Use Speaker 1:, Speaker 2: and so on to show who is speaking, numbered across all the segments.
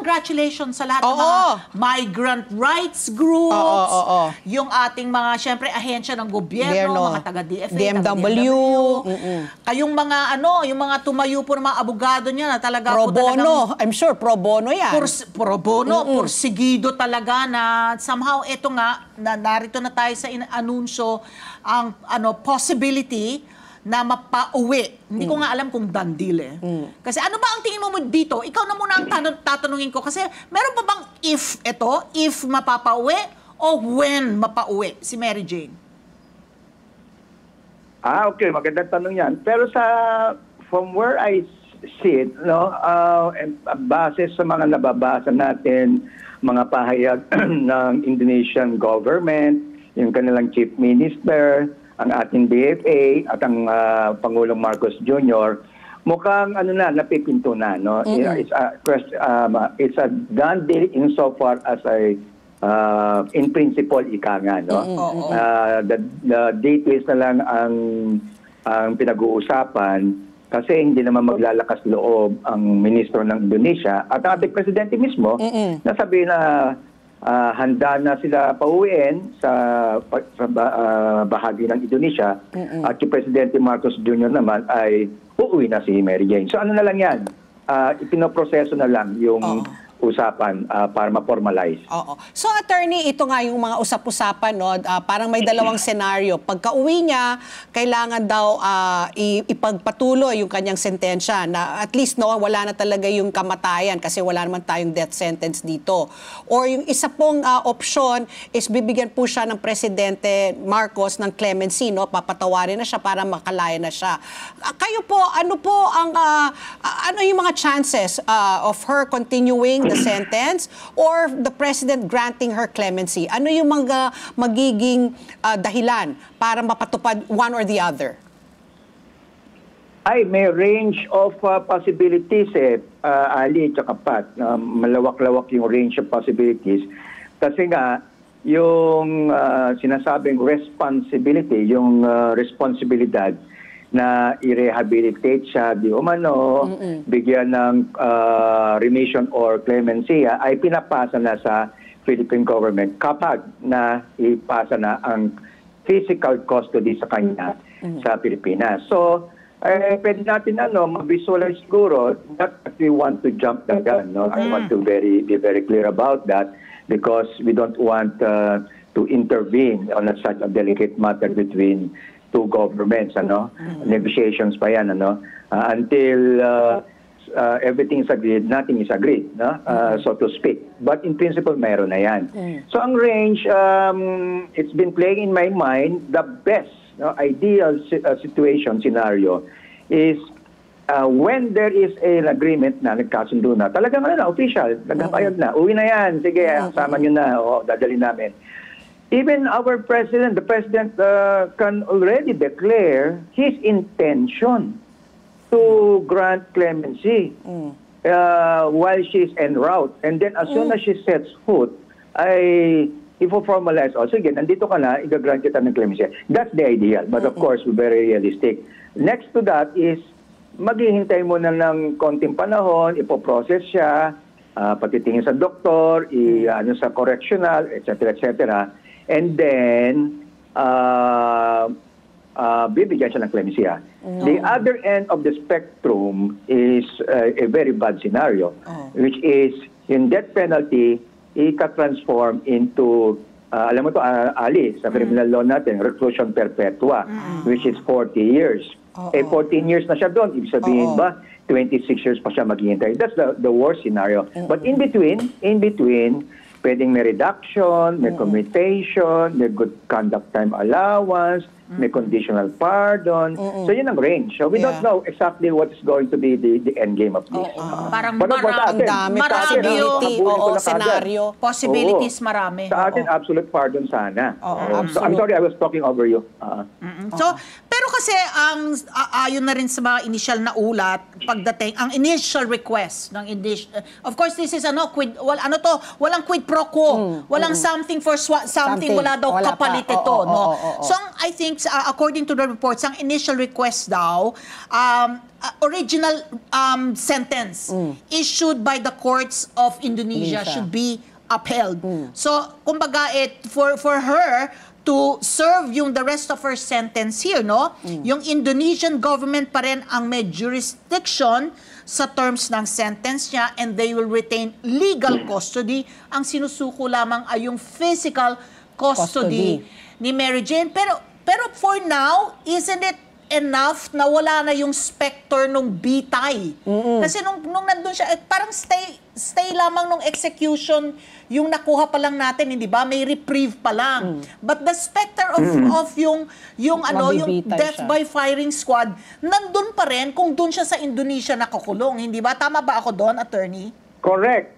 Speaker 1: congratulations sa lahat ng mga migrant rights groups, yung ating mga, syempre, ahensya ng gobyerno, mga taga-DFA,
Speaker 2: DMW.
Speaker 1: Kayong mga, yung mga tumayo po ng mga abogado niya na talaga
Speaker 2: pro bono. I'm sure pro bono yan.
Speaker 1: Pro bono, porsigido talaga na somehow, eto nga, narito na tayo sa anunsyo, ang possibility na mapauwi. Hindi ko nga alam kung done deal eh. Kasi ano ba ang tingin mo dito? Ikaw na muna ang tatanungin ko. Kasi meron pa bang if mapapauwi o when mapauwi si Mary Jane?
Speaker 3: Okay. Magandang tanong yan. Pero from where I see it, base sa mga nababasa natin, mga pahayag ng Indonesian government, yung kanilang chief minister, ang ating DFA at ang Pangulong Marcos Jr., mukhang napipinto na. No? It's a done deal insofar as in principle, ika nga. No? The date na lang ang pinag-uusapan kasi hindi naman maglalakas loob ang ministro ng Indonesia at ang ating presidente mismo nasabi na handa na sila pauwiin sa bahagi ng Indonesia at si Presidente Marcos Jr. naman ay uuwi na si Mary Jane. So ano na lang yan? Ipinoproseso na lang yung usapan para ma-formalize.
Speaker 2: So attorney, ito nga yung mga usap-usapan, no? Parang may dalawang senaryo. Pagka-uwi niya, kailangan daw ipagpatuloy yung kanyang sentensya na at least wala na talaga yung kamatayan kasi wala naman tayong death sentence dito. Or yung isa pong option is bibigyan po siya ng Presidente Marcos ng clemency, no? Papatawarin na siya para makalaya na siya. Kayo po, ano yung mga chances of her continuing the sentence or the President granting her clemency? Ano yung mga magiging dahilan para mapatupad one or the other?
Speaker 3: May range of possibilities Ali at Pat. Malawak-lawak yung range of possibilities. Kasi nga, yung sinasabing responsibility, yung responsibilidad na i-rehabilitate siya di umano, bigyan ng remission or clemency ay pinapasa na sa Philippine government kapag na ipasa na ang physical custody sa kanya sa Pilipinas. So, pwede natin ma-visualize siguro that we want to jump the gun. No? I want to be very clear about that because we don't want to intervene on such a delicate matter between two governments, negotiations pa yan, until everything is agreed, nothing is agreed, so to speak. But in principle, meron na yan. So ang range, it's been playing in my mind, the best, ideal situation, scenario, is when there is an agreement na nagkasundo na, talagang official, nagkakayag na, uwi na yan, sige, sama nyo na, dadalhin namin. Even our president, the president can already declare his intention to grant clemency while she's en route. And then as soon as she sets foot, ay i-formalize, sige, nandito ka na, i-grant kita ng clemency. That's the ideal. But of course, we're very realistic. Next to that is, maghihintay mo na ng konting panahon, ipoprocess siya, patitingin sa doktor, sa correctional, etc., etc., and then, bibigyan siya ng clemency. The other end of the spectrum is a very bad scenario, which is, yung death penalty, ika-transform into, alam mo to, Ali, sa criminal law natin, reclusion perpetua, which is 40 years. 14 years na siya doon. Ibig sabihin ba, 26 years pa siya maghihintay. That's the worst scenario. But in between, pwedeng may reduction, may commutation, may good conduct time allowance, may conditional pardon. So yun ang range. So we don't know exactly what is going to be the end game of this.
Speaker 1: Parang marami scenario. Possibilities marami.
Speaker 3: Sa atin, absolute pardon sana. So, I'm sorry, I was talking over you.
Speaker 1: So, pero kasi ayon na rin sa mga initial na ulat pagdating ang initial request ng of course this is walang quid pro quo, walang something for something, wala daw kapalit ito, no. So I think according to the reports ang initial request daw original sentence issued by the courts of Indonesia
Speaker 2: Indonesia.
Speaker 1: should be upheld. So, kumbaga, for her to serve the rest of her sentence here, no? Yung Indonesian government pa rin ang may jurisdiction sa terms ng sentence niya, and they will retain legal custody. Ang sinusuko lamang ay yung physical custody ni Mary Jane. Pero for now, isn't it enough na wala na yung specter nung bitay? Kasi nung nandun siya, parang stay lamang nung execution yung nakuha pa lang natin, hindi ba? May reprieve pa lang. But the specter of yung
Speaker 2: Mabibitay
Speaker 1: death
Speaker 2: siya.
Speaker 1: by firing squad, nandun pa rin kung dun siya sa Indonesia nakakulong, hindi ba? Tama ba ako doon, attorney?
Speaker 3: Correct.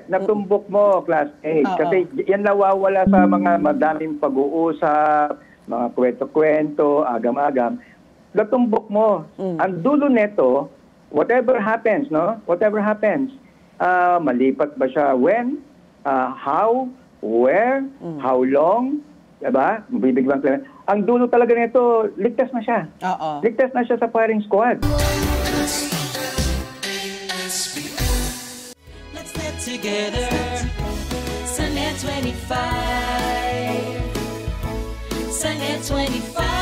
Speaker 3: Natumbok mo, Class 8.
Speaker 2: Oo.
Speaker 3: Kasi yan nawawala sa mga madaming pag-uusap, mga kwento-kwento, agam-agam. Natumbok mo. Ang dulo neto, whatever happens, no? Whatever happens, malipat ba siya when, how, where, how long, diba? Bibigyan ko. Ang dulo talaga nito, ligtas na siya.
Speaker 2: Oo.
Speaker 3: Ligtas na siya sa firing squad.
Speaker 4: Let's get together. Sunday 25. Sunday 25.